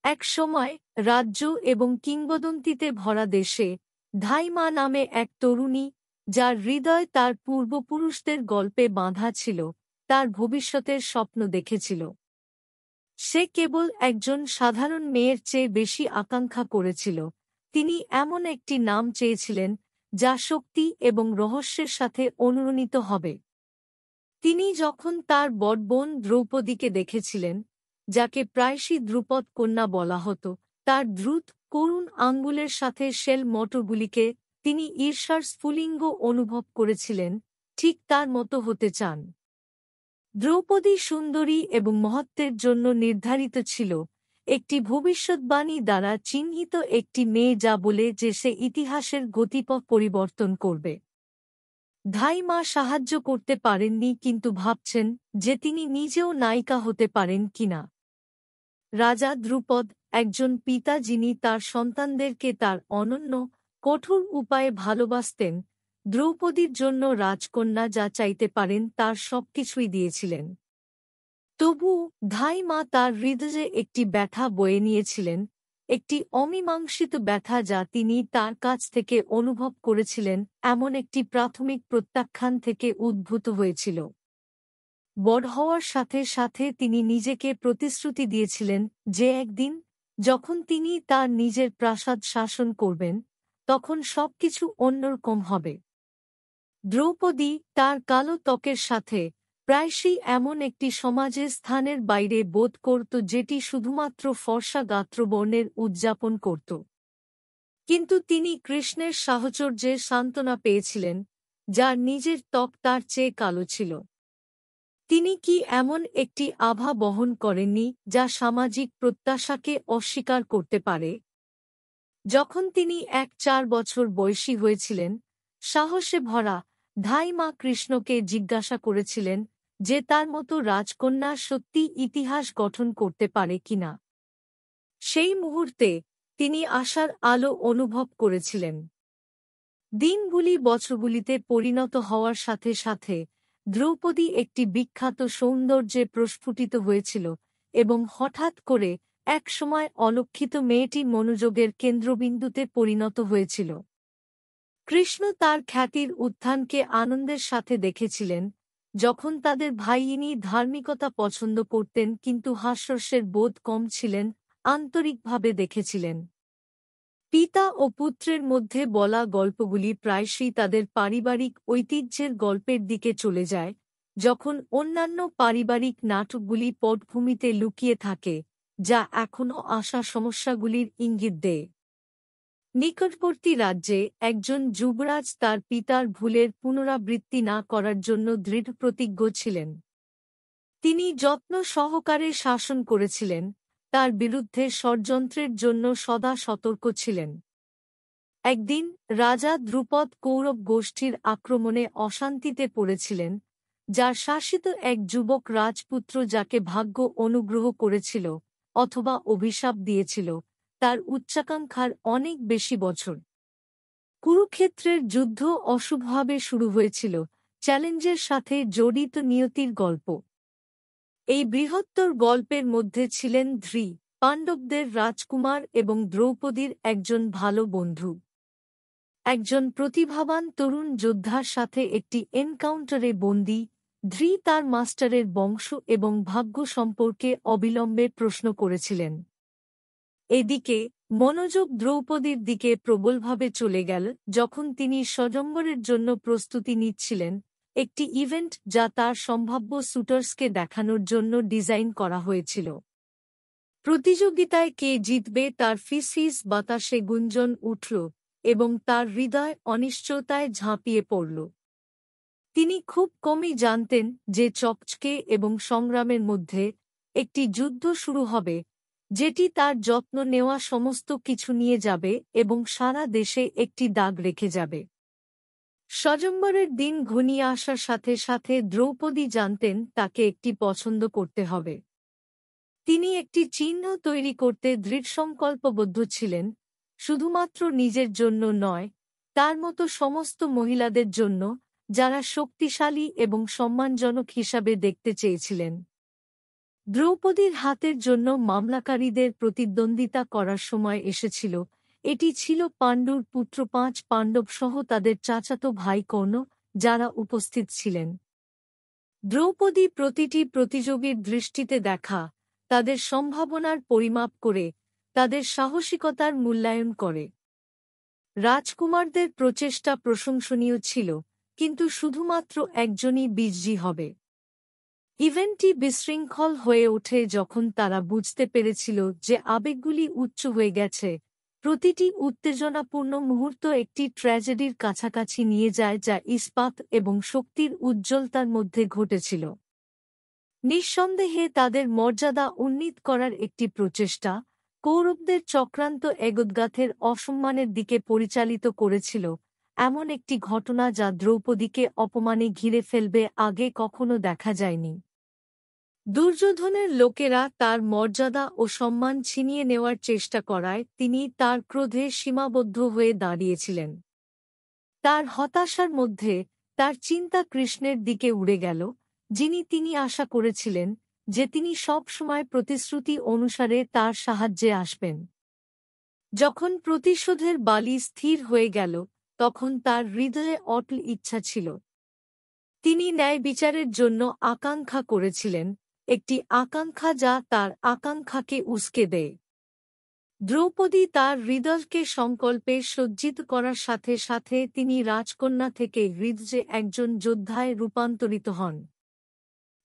এক সময় রাজ্য এবং কিংবদন্তিতে ভরা দেশে ধাইমা নামে এক তরুণী, যার হৃদয় তার পূর্বপুরুষদের গল্পে বাঁধা ছিল, তার ভবিষ্যতের স্বপ্ন দেখেছিল। সে কেবল একজন সাধারণ মেয়ের চেয়ে বেশি আকাঙ্ক্ষা করেছিল। তিনি এমন একটি নাম চেয়েছিলেন যা শক্তি এবং রহস্যের সাথে অনুরণিত হবে। তিনি যখন তার বড় বোন দ্রৌপদীকে দেখেছিলেন, যাকে প্রায়শই ধ্রুপদ কন্যা বলা হতো, তার দ্রুত করুণ আঙ্গুলের সাথে শেল মোটরগুলিকে, তিনি ঈর্ষার স্ফুলিঙ্গ অনুভব করেছিলেন, ঠিক তার মতো হতে চান। দ্রৌপদী সুন্দরী এবং মহত্বের জন্য নির্ধারিত ছিল, একটি ভবিষ্যদ্বাণী দ্বারা চিহ্নিত একটি মেয়ে, যা বলে যে সে ইতিহাসের গতিপথ পরিবর্তন করবে। ধাইমা সাহায্য করতে পারেননি, কিন্তু ভাবছেন যে তিনি নিজেও নায়িকা হতে পারেন কিনা। রাজা দ্রুপদ, একজন পিতা যিনি তার সন্তানদেরকে তার অনন্য, কঠোর উপায়ে ভালোবাসতেন, দ্রৌপদীর জন্য রাজকন্যা যা চাইতে পারেন তার সবকিছুই দিয়েছিলেন। তবু ধাইমা তার হৃদয়ে একটি ব্যথা বয়ে নিয়েছিলেন, একটি অমীমাংসিত ব্যথা যা তিনি তার কাছ থেকে অনুভব করেছিলেন, এমন একটি প্রাথমিক প্রত্যাখ্যান থেকে উদ্ভূত হয়েছিল। বড় হওয়ার সাথে সাথে তিনি নিজেকে প্রতিশ্রুতি দিয়েছিলেন যে একদিন, যখন তিনি তার নিজের প্রাসাদ শাসন করবেন, তখন সবকিছু অন্যরকম হবে। দ্রৌপদী তার কালো ত্বকের সাথে প্রায়শই এমন একটি সমাজে স্থানের বাইরে বোধ করত যেটি শুধুমাত্র ফর্সা গাত্রবর্ণের উদযাপন করত। কিন্তু তিনি কৃষ্ণের সাহচর্যের সান্ত্বনা পেয়েছিলেন, যার নিজের ত্বক তার চেয়ে কালো ছিল। তিনি কি এমন একটি আভা বহন করেননি যা সামাজিক প্রত্যাশাকে অস্বীকার করতে পারে? যখন তিনি 4 বছর বয়সী হয়েছিলেন, সাহসে ভরা, ধাইমা কৃষ্ণকে জিজ্ঞাসা করেছিলেন যে তার মতো রাজকন্যা সত্যি ইতিহাস গঠন করতে পারে কিনা। সেই মুহূর্তে তিনি আশার আলো অনুভব করেছিলেন। দিনগুলি বছরগুলিতে পরিণত হওয়ার সাথে সাথে দ্রৌপদী একটি বিখ্যাত সৌন্দর্যে প্রস্ফুটিত হয়েছিল, এবং হঠাৎ করে একসময় অলক্ষিত মেয়েটি মনোযোগের কেন্দ্রবিন্দুতে পরিণত হয়েছিল। কৃষ্ণ তার খ্যাতির উত্থানকে আনন্দের সাথে দেখেছিলেন, যখন তাদের ভাইয়েনী ধার্মিকতা পছন্দ করতেন কিন্তু হাস্যরসের বোধ কম ছিলেন, আন্তরিকভাবে দেখেছিলেন। পিতা ও পুত্রের মধ্যে বলা গল্পগুলি প্রায়শই তাদের পারিবারিক ঐতিহ্যের গল্পের দিকে চলে যায়, যখন অন্যান্য পারিবারিক নাটকগুলি পটভূমিতে লুকিয়ে থাকে, যা এখনও আসা সমস্যাগুলির ইঙ্গিত দেয়। নিকটবর্তী রাজ্যে একজন যুবরাজ তার পিতার ভুলের পুনরাবৃত্তি না করার জন্য দৃঢ়প্রতিজ্ঞ ছিলেন। তিনি যত্ন সহকারে শাসন করেছিলেন, তার বিরুদ্ধে ষড়যন্ত্রের জন্য সদা সতর্ক ছিলেন। একদিন রাজা দ্রুপদ কৌরব গোষ্ঠীর আক্রমণে অশান্তিতে পড়েছিলেন, যার শাসিত এক যুবক রাজপুত্র, যাকে ভাগ্য অনুগ্রহ করেছিল অথবা অভিশাপ দিয়েছিল, তার উচ্চাকাঙ্ক্ষার অনেক বেশি বছর। কুরুক্ষেত্রের যুদ্ধ অশুভভাবে শুরু হয়েছিল, চ্যালেঞ্জের সাথে জড়িত নিয়তির গল্প। এই বৃহত্তর গল্পের মধ্যে ছিলেন ধ্রি, পাণ্ডবদের রাজকুমার এবং দ্রৌপদীর একজন ভালো বন্ধু। একজন প্রতিভাবান তরুণ যোদ্ধার সাথে একটি এনকাউন্টারে বন্দী, ধ্রি তার মাস্টারের বংশ এবং ভাগ্য সম্পর্কে অবিলম্বে প্রশ্ন করেছিলেন। এদিকে মনোযোগ দ্রৌপদীর দিকে প্রবলভাবে চলে গেল যখন তিনি স্বয়ম্বরের জন্য প্রস্তুতি নিচ্ছিলেন, একটি ইভেন্ট যা তার সম্ভাব্য সুটার্সকে দেখানোর জন্য ডিজাইন করা হয়েছিল। প্রতিযোগিতায় কে জিতবে তার ফিসফিস বাতাসে গুঞ্জন উঠল, এবং তার হৃদয় অনিশ্চয়তায় ঝাঁপিয়ে পড়ল। তিনি খুব কমই জানতেন যে চকচকে এবং সংগ্রামের মধ্যে একটি যুদ্ধ শুরু হবে, যেটি তার যত্ন নেওয়া সমস্ত কিছু নিয়ে যাবে এবং সারা দেশে একটি দাগ রেখে যাবে। স্বয়ম্বরের দিন ঘনিয়ে আসার সাথে সাথে দ্রৌপদী জানতেন তাকে একটি পছন্দ করতে হবে। তিনি একটি চিহ্ন তৈরি করতে দৃঢ়সংকল্পবদ্ধ ছিলেন, শুধুমাত্র নিজের জন্য নয়, তার মতো সমস্ত মহিলাদের জন্য, যারা শক্তিশালী এবং সম্মানজনক হিসাবে দেখতে চেয়েছিলেন। দ্রৌপদীর হাতের জন্য মামলাকারীদের প্রতিদ্বন্দ্বিতা করার সময় এসেছিল। এটি ছিল পাণ্ডুর পুত্র ৫ পাণ্ডব সহ তাদের চাচাতো ভাই কর্ণ, যারা উপস্থিত ছিলেন। দ্রৌপদী প্রতিটি প্রতিযোগীর দৃষ্টিতে দেখা, তাদের সম্ভাবনার পরিমাপ করে, তাদের সাহসিকতার মূল্যায়ন করে। রাজকুমারদের প্রচেষ্টা প্রশংসনীয় ছিল, কিন্তু শুধুমাত্র একজনই বিজয়ী হবে। ইভেন্টটি বিশৃঙ্খল হয়ে ওঠে যখন তারা বুঝতে পেরেছিল যে আবেগগুলি উচ্চ হয়ে গেছে। প্রতিটি উত্তেজনাপূর্ণ মুহূর্ত একটি ট্র্যাজেডির কাছাকাছি নিয়ে যায় যা ইস্পাত এবং শক্তির উজ্জ্বলতার মধ্যে ঘটেছিল। নিঃসন্দেহে তাদের মর্যাদা উন্নীত করার একটি প্রচেষ্টা, কৌরবদের চক্রান্ত এগোদগাথের অসম্মানের দিকে পরিচালিত করেছিল, এমন একটি ঘটনা যা দ্রৌপদীকে অপমানে ঘিরে ফেলবে আগে কখনো দেখা যায়নি। দুর্যোধনের লোকেরা তার মর্যাদা ও সম্মান ছিনিয়ে নেওয়ার চেষ্টা করায় তিনি তার ক্রোধে সীমাবদ্ধ হয়ে দাঁড়িয়েছিলেন। তার হতাশার মধ্যে তার চিন্তা কৃষ্ণের দিকে উড়ে গেল, তিনি আশা করেছিলেন যে তিনি সব সময় প্রতিশ্রুতি অনুসারে তার সাহায্যে আসবেন। যখন প্রতিশোধের বালি স্থির হয়ে গেল, তখন তার হৃদয়ে অটল ইচ্ছা ছিল। তিনি ন্যায় বিচারের জন্য আকাঙ্ক্ষা করেছিলেন, একটি আকাঙ্ক্ষা যা তার আকাঙ্ক্ষাকে উস্কে দেয়। দ্রৌপদী তার হৃদয়কে সংকল্পে সজ্জিত করার সাথে সাথে তিনি রাজকন্যা থেকে হৃদয়ে একজন যোদ্ধায় রূপান্তরিত হন।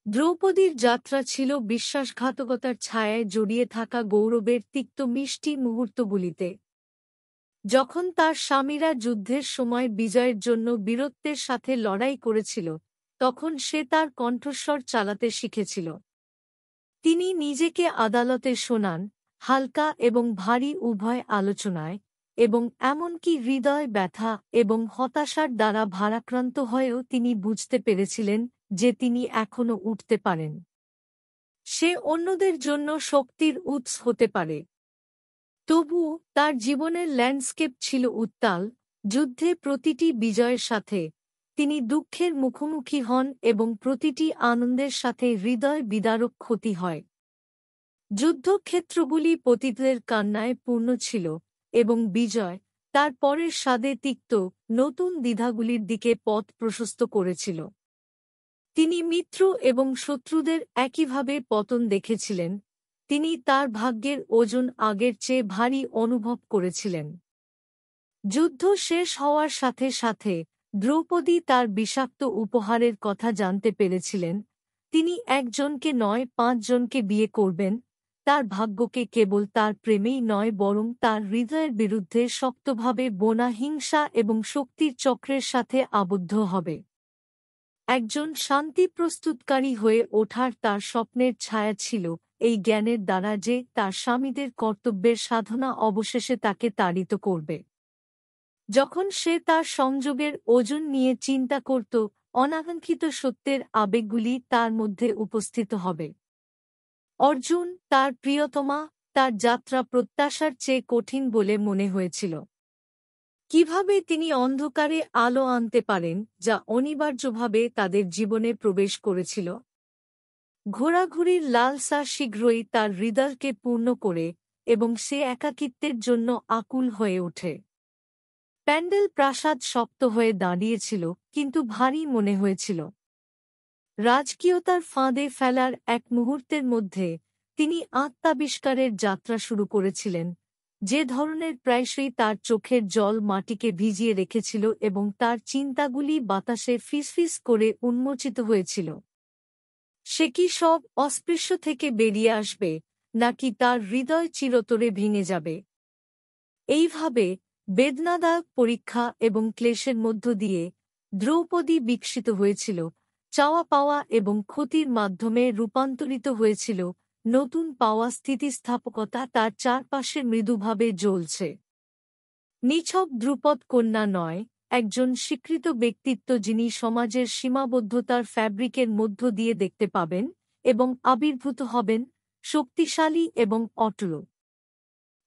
দ্রৌপদীর যাত্রা ছিল বিশ্বাসঘাতকতার ছায়ায় জড়িয়ে থাকা গৌরবের তিক্ত মিষ্টি মুহূর্তগুলিতে। যখন তার স্বামীরা যুদ্ধের সময় বিজয়ের জন্য বীরত্বের সাথে লড়াই করেছিল, তখন সে তার কণ্ঠস্বর চালাতে শিখেছিল। তিনি নিজেকে আদালতে শোনান, হালকা এবং ভারী উভয় আলোচনায়, এবং এমনকি হৃদয় ব্যথা এবং হতাশার দ্বারা ভারাক্রান্ত হয়েও তিনি বুঝতে পেরেছিলেন যে তিনি এখনও উঠতে পারেন। সে অন্যদের জন্য শক্তির উৎস হতে পারে। তবুও তার জীবনের ল্যান্ডস্কেপ ছিল উত্তাল। যুদ্ধে প্রতিটি বিজয়ের সাথে তিনি দুঃখের মুখোমুখি হন এবং প্রতিটি আনন্দের সাথে হৃদয় বিদারক ক্ষতি হয়। যুদ্ধক্ষেত্রগুলি পতিতদের কান্নায় পূর্ণ ছিল, এবং বিজয় তার পরের স্বাদে তিক্ত নতুন দ্বিধাগুলির দিকে পথ প্রশস্ত করেছিল। তিনি মিত্র এবং শত্রুদের একইভাবে পতন দেখেছিলেন। তিনি তার ভাগ্যের ওজন আগের চেয়ে ভারী অনুভব করেছিলেন। যুদ্ধ শেষ হওয়ার সাথে সাথে দ্রৌপদী তার বিষাক্ত উপহারের কথা জানতে পেরেছিলেন। তিনি একজনকে নয় ৫ জনকে বিয়ে করবেন। তার ভাগ্যকে কেবল তার প্রেমেই নয় বরং তার হৃদয়ের বিরুদ্ধে শক্তভাবে বোনা হিংসা এবং শক্তির চক্রের সাথে আবদ্ধ হবে। একজন শান্তি প্রস্তুতকারী হয়ে ওঠার তার স্বপ্নের ছায়া ছিল এই জ্ঞানের দ্বারা যে তার স্বামীদের কর্তব্যের সাধনা অবশেষে তাকে তাড়িত করবে। যখন সে তার সংযোগের ওজন নিয়ে চিন্তা করত, অনাকাঙ্ক্ষিত সত্যের আবেগগুলি তার মধ্যে উপস্থিত হবে। অর্জুন, তার প্রিয়তমা, তার যাত্রা প্রত্যাশার চেয়ে কঠিন বলে মনে হয়েছিল। কিভাবে তিনি অন্ধকারে আলো আনতে পারেন যা অনিবার্যভাবে তাদের জীবনে প্রবেশ করেছিল? ঘোরাঘুরির লালসা শীঘ্রই তার হৃদয়কে পূর্ণ করে এবং সে একাকিত্বের জন্য আকুল হয়ে ওঠে। প্যান্ডেল প্রাসাদ শক্ত হয়ে দাঁড়িয়েছিল, কিন্তু ভারী মনে হয়েছিল। রাজকীয়তার ফাঁদে ফেলার এক মুহূর্তের মধ্যে তিনি আত্মাবিষ্কারের যাত্রা শুরু করেছিলেন, যে ধরনের প্রায়শই তার চোখের জল মাটিকে ভিজিয়ে রেখেছিল এবং তার চিন্তাগুলি বাতাসে ফিসফিস করে উন্মোচিত হয়েছিল। সে কি সব অস্পৃশ্য থেকে বেরিয়ে আসবে, নাকি তার হৃদয় চিরতরে ভেঙে যাবে? এইভাবে বেদনাদায়ক পরীক্ষা এবং ক্লেশের মধ্য দিয়ে দ্রৌপদী বিকশিত হয়েছিল, চাওয়া পাওয়া এবং ক্ষতির মাধ্যমে রূপান্তরিত হয়েছিল। নতুন পাওয়া স্থিতিস্থাপকতা তার চারপাশে মৃদুভাবে জ্বলছে। নিছক ধ্রুপদ কন্যা নয়, একজন স্বীকৃত ব্যক্তিত্ব যিনি সমাজের সীমাবদ্ধতার ফ্যাব্রিকের মধ্য দিয়ে দেখতে পাবেন এবং আবির্ভূত হবেন, শক্তিশালী এবং অটল।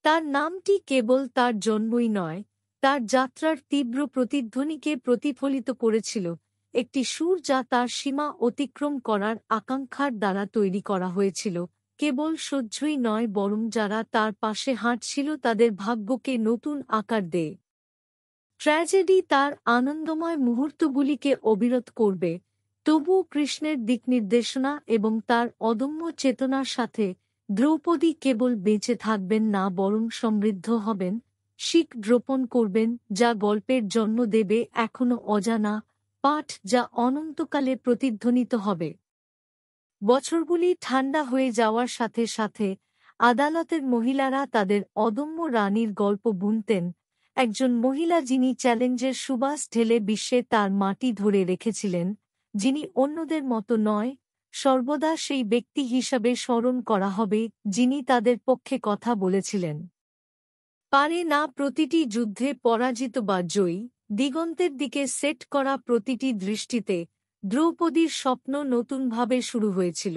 তার নামটি কেবল তার জন্মই নয়, তার যাত্রার তীব্র প্রতিধ্বনিকে প্রতিফলিত করেছিল একটি সুর যা তার সীমা অতিক্রম করার আকাঙ্ক্ষার দ্বারা তৈরি করা হয়েছিল, কেবল সহ্যই নয় বরং যারা তার পাশে হাঁটছিল তাদের ভাগ্যকে নতুন আকার দেয়। ট্র্যাজেডি তার আনন্দময় মুহূর্তগুলিকে অবিরত করবে, তবুও কৃষ্ণের দিকনির্দেশনা এবং তার অদম্য চেতনার সাথে দ্রৌপদী কেবল বেঁচে থাকবেন না বরং সমৃদ্ধ হবেন, শিখ রোপণ করবেন যা গল্পের জন্ম দেবে এখনো অজানা পাঠ যা অনন্তকালে প্রতিধ্বনিত হবে। বছরগুলি ঠান্ডা হয়ে যাওয়ার সাথে সাথে আদালতের মহিলারা তাদের অদম্য রানীর গল্প বুনতেন, একজন মহিলা যিনি চ্যালেঞ্জের সুবাস ঢেলে বিশ্বে তার মাটি ধরে রেখেছিলেন, যিনি অন্যদের মতো নয়, সর্বদা সেই ব্যক্তি হিসাবে স্মরণ করা হবে যিনি তাদের পক্ষে কথা বলেছিলেন। পারে না প্রতিটি যুদ্ধে পরাজিত বা জয়ী, দিগন্তের দিকে সেট করা প্রতিটি দৃষ্টিতে দ্রৌপদীর স্বপ্ন নতুনভাবে শুরু হয়েছিল।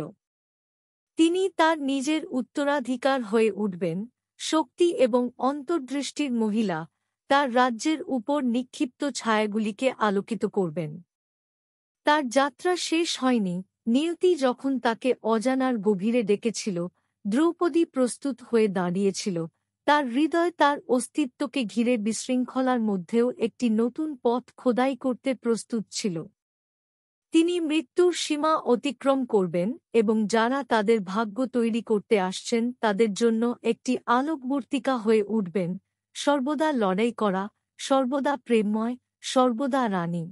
তিনি তার নিজের উত্তরাধিকার হয়ে উঠবেন, শক্তি এবং অন্তর্দৃষ্টির মহিলা, তার রাজ্যের উপর নিক্ষিপ্ত ছায়াগুলিকে আলোকিত করবেন। তার যাত্রা শেষ হয়নি, নিয়তি যখন তাকে অজানার গভীরে ডেকেছিল, দ্রৌপদী প্রস্তুত হয়ে দাঁড়িয়েছিল, তার হৃদয় তার অস্তিত্বকে ঘিরে বিশৃঙ্খলার মধ্যেও একটি নতুন পথ খোদাই করতে প্রস্তুত ছিল। তিনি মৃত্যুর সীমা অতিক্রম করবেন এবং যারা তাদের ভাগ্য তৈরি করতে আসছেন তাদের জন্য একটি আলোকবর্তিকা হয়ে উঠবেন, সর্বদা লড়াই করা, সর্বদা প্রেমময়, সর্বদা রানী।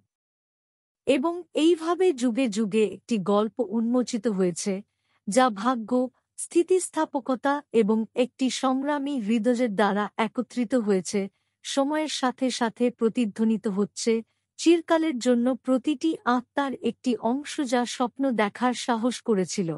এবং এইভাবে যুগে যুগে একটি গল্প উন্মোচিত হয়েছে যা ভাগ্য, স্থিতিস্থাপকতা এবং একটি সংগ্রামী হৃদয়ের দ্বারা একত্রিত হয়েছে, সময়ের সাথে সাথে প্রতিধ্বনিত হচ্ছে, চিরকালের জন্য প্রতিটি আত্মার একটি অংশ যা স্বপ্ন দেখার সাহস করেছিল।